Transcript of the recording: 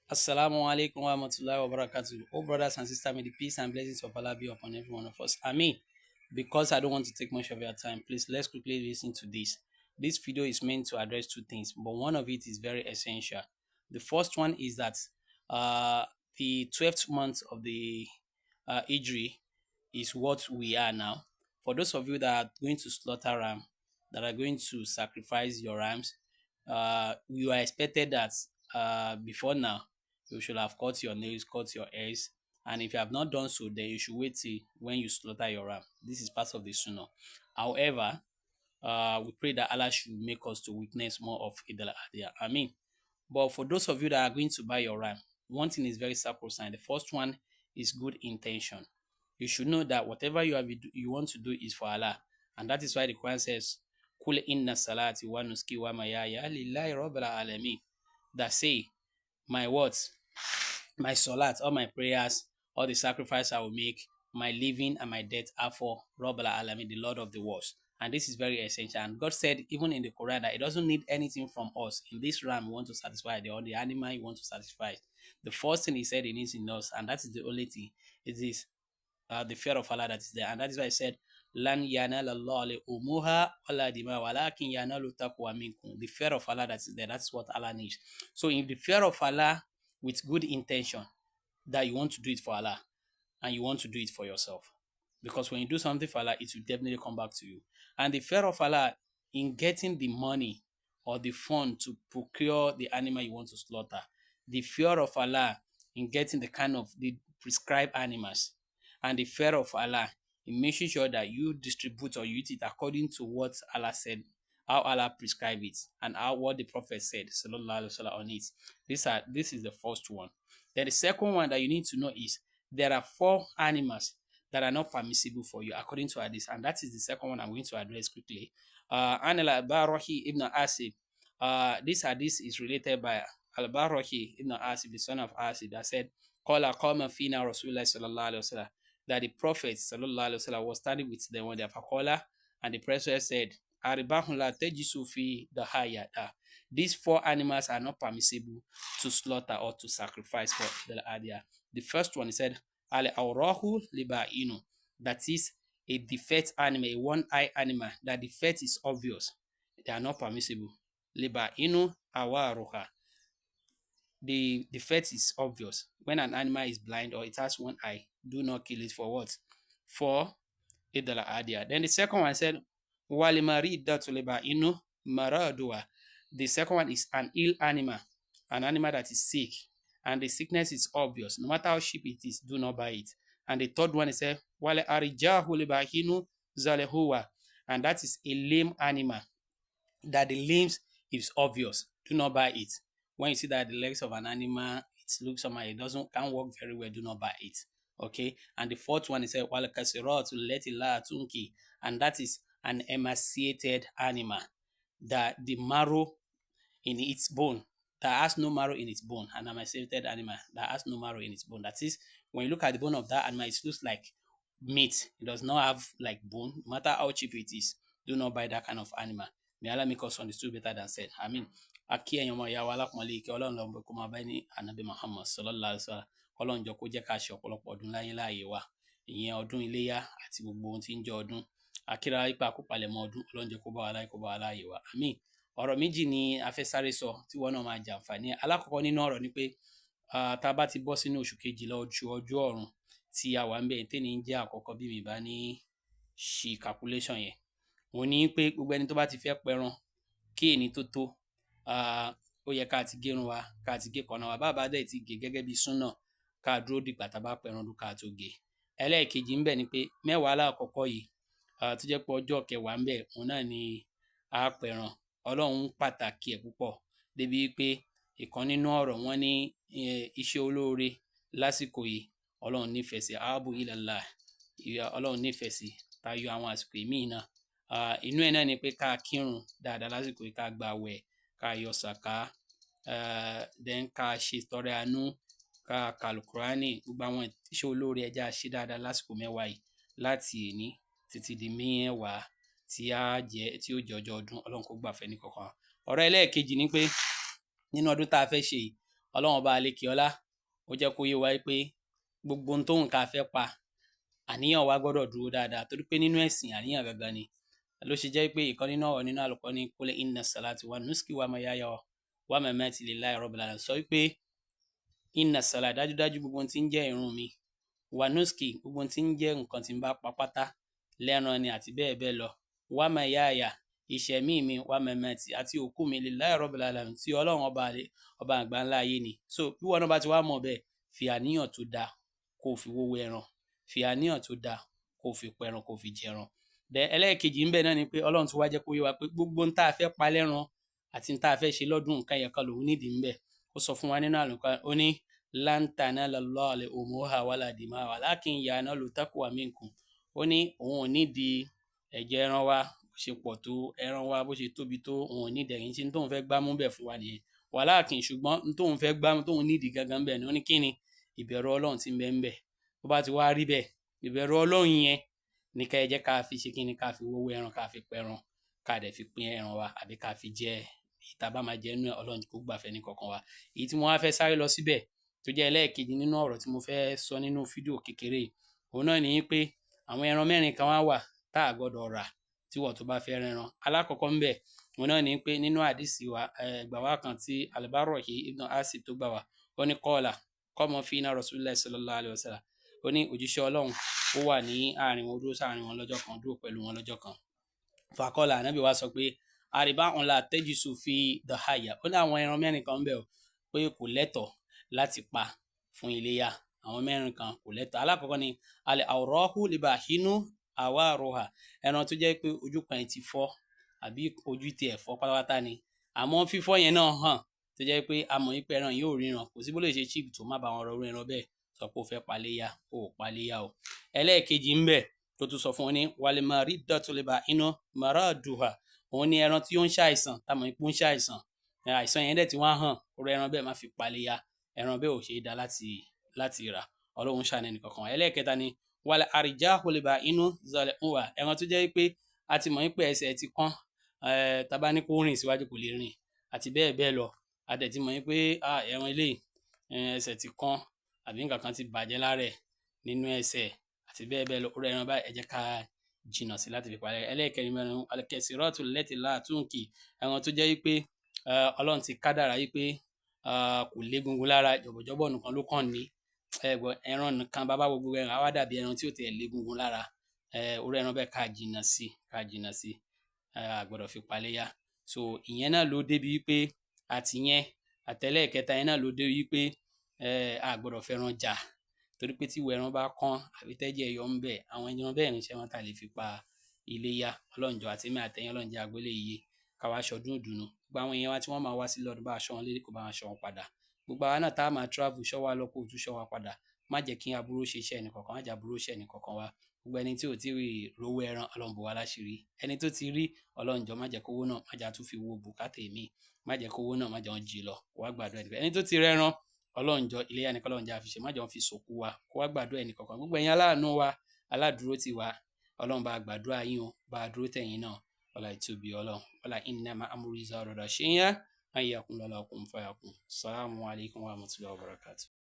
Assalamu alaikum wa rahmatullahi wa barakatuh. Oh, brothers and sisters, may the peace and blessings of Allah be upon every one of us. Because I don't want to take much of your time, please let's quickly listen to this. This video is meant to address two things, but one of it is very essential. The first one is that uh, the 12th month of the Hijri is what we are now. For those of you that are going to slaughter ram, that are going to sacrifice your rams, you are expected that before now you should have cut your nails, cut your hairs, and if you have not done so, then you should wait till when you slaughter your ram. This is part of the sunnah. However, we pray that Allah should make us to witness more of Eid-Adha. But for those of you that are going to buy your ram, one thing is very sacrosanct. The first one is good intention. You should know that whatever you want to do is for Allah, and that is why the Quran says, "Kul inna salati wa nuski wa mayaya lillahi rabbil alamin." That say, my words, my salat, all my prayers, all the sacrifice I will make, my living and my death are for Rabbul Alamin, the Lord of the worlds. And this is very essential. And God said, even in the Quran, that it doesn't need anything from us. In this ram, we want to satisfy the animal you want to satisfy. The first thing He said He needs in us, and that is the only thing, it is the fear of Allah that is there. And that is why I said, Lan yanala Allah umuha wala dima walakin yanalu taqwa minkum. The fear of Allah that is there, that's what Allah needs. So in the fear of Allah with good intention, that you want to do it for Allah and you want to do it for yourself. Because when you do something for Allah, it will definitely come back to you. And the fear of Allah in getting the money or the fund to procure the animal you want to slaughter. The fear of Allah in getting the prescribed animals. And the fear of Allah in making sure that you distribute or you eat it according to what Allah said, how Allah prescribed it, and what the Prophet said, sallallahu alaihi wasallam, on it. This is the first one. Then the second one that you need to know is there are 4 animals that are not permissible for you according to Hadith, and that is the second one I'm going to address quickly. An al-Barahi ibn Asib. This Hadith is related by al-Barahi ibn Asib, the son of Asib, that said, "Qala qama fina Rasulullah sallallahu alaihi wasallam." That the Prophet sallallahu alaihi wasallam was standing with them when they have and the Prophet said, "Aribahun la tejisu fi dahayata." These 4 animals are not permissible to slaughter or to sacrifice for the Adha. The first one, he said, Al-Awrahu Libainu. That is a defect animal, a one-eye animal. That defect is obvious. They are not permissible. Libainu Awaruha. The defect is obvious. When an animal is blind or it has one eye, do not kill it for what? For Eid al-Adha. Then the second one said, Walimaridatu Libainu Maradua. The second one is an ill animal, an animal that is sick, and the sickness is obvious. No matter how cheap it is, do not buy it. And the third one is Wale Arijahu Libahinu Zalehuwa, and that is a lame animal, that the limbs is obvious. Do not buy it. When you see that the legs of an animal, it looks somehow, it can't work very well, do not buy it. Okay. And the fourth one is Wale Kasiratu Letila Tunki, and that is an emaciated animal, that the marrow in its bone, that has no marrow in its bone, an emaciated animal that has no marrow in its bone. That is, when you look at the bone of that animal, it looks like meat. It does not have like bone. No matter how cheap it is, do not buy that kind of animal. May Allah make us understood better than said. Akí ẹ̀yin ọmọ ìyá wa alápọ̀nlé ìkẹ́ Ọlọ́run lọ́mọ kó máa bá ní ànábì Muhammad sallallahu alaihi wasallam. Ọlọ́run jọ kó jẹ́ ká ṣe ọ̀pọ̀lọpọ̀ ọdún láyé wa. Ìyẹn ọdún iléyá àti gbogbo ohun tí ń jẹ́ ọdún. Akíra ipa kó palẹ̀mọ́ ọdún. Ọlọ́run jẹ́ kó bá wa láyé, kó bá wa láyé wa. Àmín. Ọ̀rọ̀ méjì ni a fẹ́ sáré sọ tí wọ́n náà máa jàǹfààní. Alákọ̀ọ́kọ́ nínú ọ̀rọ̀ ni pé tá a bá ti bọ́ sínú oṣù kejìlá, oṣù ọjọ́ ọ̀run tí a wà ń bẹ̀, tẹ́ni ń jẹ́ àkọ́kọ́ bí mi bá ní ṣì calculation yẹn. Òun ní pé gbogbo ẹni tó bá ti fẹ́ pẹran kí èní tó tó, ó yẹ ká ti gérun wa, ká ti gé kọ̀nà wa. Bàbá dẹ̀ ti gé gẹ́gẹ́ bí súnà, ká dúró dìgbà tá a bá pẹran ọdún ká tó gé. Ẹlẹ́ẹ̀kejì ń bẹ̀ ni pé mẹ́wàá alákọ̀ọ́kọ́ yìí tó jẹ́ pé ọjọ́ kẹwàá ń bẹ̀, òun náà ni a pẹran. Ọlọ́run pàtàkì ẹ̀ púpọ̀ débi pé ìkan nínú ọ̀rọ̀ wọn ní iṣẹ́ olóore lásìkò yìí Ọlọ́run nífẹ̀ẹ́ sí, ahabu ilallah, Ọlọ́run nífẹ̀ẹ́ sí tayọ àwọn àsìkò míì náà. Inú ẹ̀ náà ni pé ká kírun dáadáa lásìkò yìí, ká gbààwẹ̀, ká yọ sàká, then ká ṣe ìtọrẹ àánú, ká ka Al-Qur'ani, gbogbo àwọn iṣẹ́ olóore ẹja ṣe dáadáa lásìkò mẹ́wàá yìí láti èní títí di mẹ́wàá tí ó jẹ́ ọjọ́ ọdún. Ọlọ́run kó gbà fẹ́ ní kọ̀ọ̀kan. Ọ̀rọ̀ ẹlẹ́ẹ̀kejì ni pé nínú ọdún tá a fẹ́ ṣe yìí, ọlọ́run ọba àlekè ọlá ó jẹ́ kó yé wa pé gbogbo ohun tóun ká fẹ́ pa àníyàn wa gbọ́dọ̀ dúró dáadáa torí pé nínú ẹ̀sìn àníyàn gangan ni ló ṣe jẹ́ pé ìkan nínú ọ̀rọ̀ nínú àlùkò ní qul inna salati wa nusuki wa mahyaya wa mamati lillahi rabbil alamin sọ wípé inna salati dájúdájú gbogbo ohun tí ń jẹ́ ìrun mi wa nusuki gbogbo ohun tí ń jẹ́ nǹkan tí ń bá pa pátá lẹ́ran ni àti bẹ́ẹ̀ bẹ́ẹ̀ lọ wa mahyaya ìṣẹ̀mí mi wa mamati àti òkú mi lillahi rabbil alamin tí ọlọ́run ọba àgbà ńlá ayé ni so bí wọn náà bá ti wá mọ̀ bẹ́ẹ̀ fi àníyàn tó dáa kó fi wówó ẹran fi àníyàn tó dáa kó fi pẹran kó fi jẹran ẹlẹ́ẹ̀kejì ń bẹ náà ni pé ọlọ́run tó wá jẹ́ kó yé wa pé gbogbo ń tá a fẹ́ pa lẹ́ran àti ń tá a fẹ́ ṣe lọ́dún nǹkan ẹ̀yẹ̀kan lòun nídìí ń bẹ ó sọ fún wa nínú àlùkò ó ní lan tanala Allaha luhumuha wala dima'uha walakin yanaluhu taqwa minkum ó ní òun ò nídìí ẹ̀jẹ̀ ẹran wa bó ṣe pọ̀ tó ẹran wa bó ṣe tóbi tó òun ò nídìí ẹ̀yìn tí ń tóun fẹ́ gbámú bẹ̀ fún wa nìyẹn walakin ṣùgbọ́n ń tóun fẹ́ gbámú tóun nídìí gangan bẹ̀ ni ó ní kíni ìbẹ̀rù ọlọ́run tí ń bẹ ń bẹ bó bá ti wá rí bẹ́ẹ̀ ìbẹ̀rù ọlọ́run yẹn ní ká ẹ jẹ́ ká fi ṣe kíni ká fi wówó ẹran ká fi pẹran ká dẹ̀ fi pín ẹran wa àbí ká fi jẹ ìta bá máa jẹ inú ẹ ọlọ́run kó gbàfẹ́ ní kankan wa èyí tí mo wá fẹ́ sáré lọ síbẹ̀ tó jẹ́ ẹlẹ́ẹ̀kejì nínú ọ̀rọ̀ tí mo fẹ́ sọ nínú fídíò kékeré òun náà ní pé àwọn ẹran mẹ́rin kan wá tá a gbọ́dọ̀ rà tí wọ́n tó bá fẹ́ rẹran alákọ̀ọ́kọ́ ń bẹ òun náà ní pé nínú àdìsí wa gbà wá kan tí Al-Barrahi ibn Asib tó gbà wá ó ní qala qama fina Rasulullah sallallahu alaihi wasallam ó ní òjíṣẹ́ ọlọ́run ó wà ní àárín wọn dúró sáàrin wọn lọ́jọ́ kan dúró pẹ̀lú wọn lọ́jọ́ kan fàkọ́lá ànábì wa sọ pé àríbá òun la tẹ́jùsù fi dọ̀háyà ó ní àwọn ẹran mẹ́rin kan bẹ̀ pé kò lẹ́tọ̀ọ́ láti pa fún iléyà àwọn mẹ́rin kan kò lẹ́tọ̀ọ́ alákọ̀ọ́kọ́ ni alẹ́ àwòrán lè bá inú àwa àròhà ẹran tó jẹ́ pé ojú kan ti fọ́ àbí ojú ti ẹ̀ fọ́ pátápátá ni àmọ́ fífọ́ yẹn náà hàn tó jẹ́ pé a mọ̀ pé ẹran yóò ríran kò sí bó lè ṣe chíìpù tó má bá wọn rọrùn ẹran bẹ́ẹ̀ sọ pé ó fẹ́ paléyà ó paléyà o ẹlẹ́ẹ̀kejì ń bẹ tó tún sọ fún wọn ní wàlẹ̀mọ̀rí dọ̀tulẹ̀bà iná mọ̀ràdùhà òun ní ẹran tí ó ń ṣàìsàn táwọn ipò ń ṣàìsàn àìsàn yẹn dẹ̀ tí wọ́n hàn orí ẹran bẹ́ẹ̀ má fi paléyà ẹran bẹ́ẹ̀ ò ṣe é dá láti rà ọlọ́run ṣàánú ẹnì kankan ẹlẹ́ẹ̀kẹta ni wàlẹ̀ àrìjá olèbà inú zọlẹ̀ ń wà ẹran tó jẹ́ pé a ti mọ̀ pé ẹsẹ̀ ti kán tábà ní kó rìn síwájú kò lè rìn àti bẹ́ẹ̀ bẹ́ẹ̀ lọ a dẹ̀ ti mọ̀ pé ẹran eléyìí ẹsẹ̀ ti kán àbí nǹkan kan ti bàjẹ́ lára ẹ̀ nínú ẹsẹ̀ àti bẹ́ẹ̀ bẹ́ẹ̀ lọ orí ẹran báyìí ẹ jẹ́ ká jìnnà sí láti fi parẹ́ ẹlẹ́ẹ̀kẹrin mẹ́rin alẹ́kẹsìrọ́ọ̀tù lẹ́tì láàtúnkì ẹran tó jẹ́ wípé ọlọ́run ti kádàrá wípé kò légungun lára jọ̀bọ̀jọ̀bọ̀ nìkan ló kàn ní ẹran nìkan bàbá gbogbo ẹran á wá dàbí ẹran tí ò tẹ̀ légungun lára orí ẹran bẹ́ẹ̀ ká jìnnà sí àgbọ̀dọ̀ fi paléyà so ìyẹn náà ló débi wípé àtìyẹn àtẹlẹ́ẹ̀kẹta yẹn náà ló débi wípé a gbọ́dọ̀ fẹ́ràn jà torí pé tí ìwọ ẹran bá kán àbí tẹ́jẹ̀ yọ ń bẹ àwọn ẹran bẹ́ẹ̀ níṣẹ́ wọn ta lè fi pa iléyá ọlọ́njọ́ àti mí àtẹ̀yìn ọlọ́njẹ́ àgbélé yìí káwá aṣọdún ìdùnnú gbogbo àwọn èèyàn wa tí wọ́n máa wá sí lọ́dún bá aṣọ wọn lérí kó bá aṣọ wọn padà gbogbo àwa náà tá a máa travel ṣọ́ wa lọ kó o tún ṣọ́ wa padà má jẹ́ kí aburú ṣe iṣẹ́ ẹnìkọ̀ọ̀kan má jẹ́ aburú ṣe ẹnìkọ̀ọ̀kan wa gbogbo ẹni tí ò tí ì rówó ẹran ọlọ́nbọ̀ wa láṣìírí ẹni tó ti rí ọlọ́njọ́ má jẹ́ kówó náà má jẹ́ àtúnfi wo bùkátà èmi má jẹ́ kówó náà má jẹ́ wọn jì lọ wá gbàdúrà ẹni tó ti rẹ́ran ọlọ́njọ́ iléyá ni kọ́lọ́njọ́ àfiṣe má jẹ́ wọn fi sòkú wa kó wá gbàdúrà ẹnìkọ̀ọ̀kan gbogbo ẹ̀yin aláàánú wa aládùúró ti wa ọlọ́run bá gbàdúrà yín o bá dúró tẹ̀yìn náà ọlá ìtòbí ọlọ́run ọlá innama amruhu iza arada shay'an an yaqula lahu kun fayakun. Assalamu alaikum warahmatullahi wabarakatuh.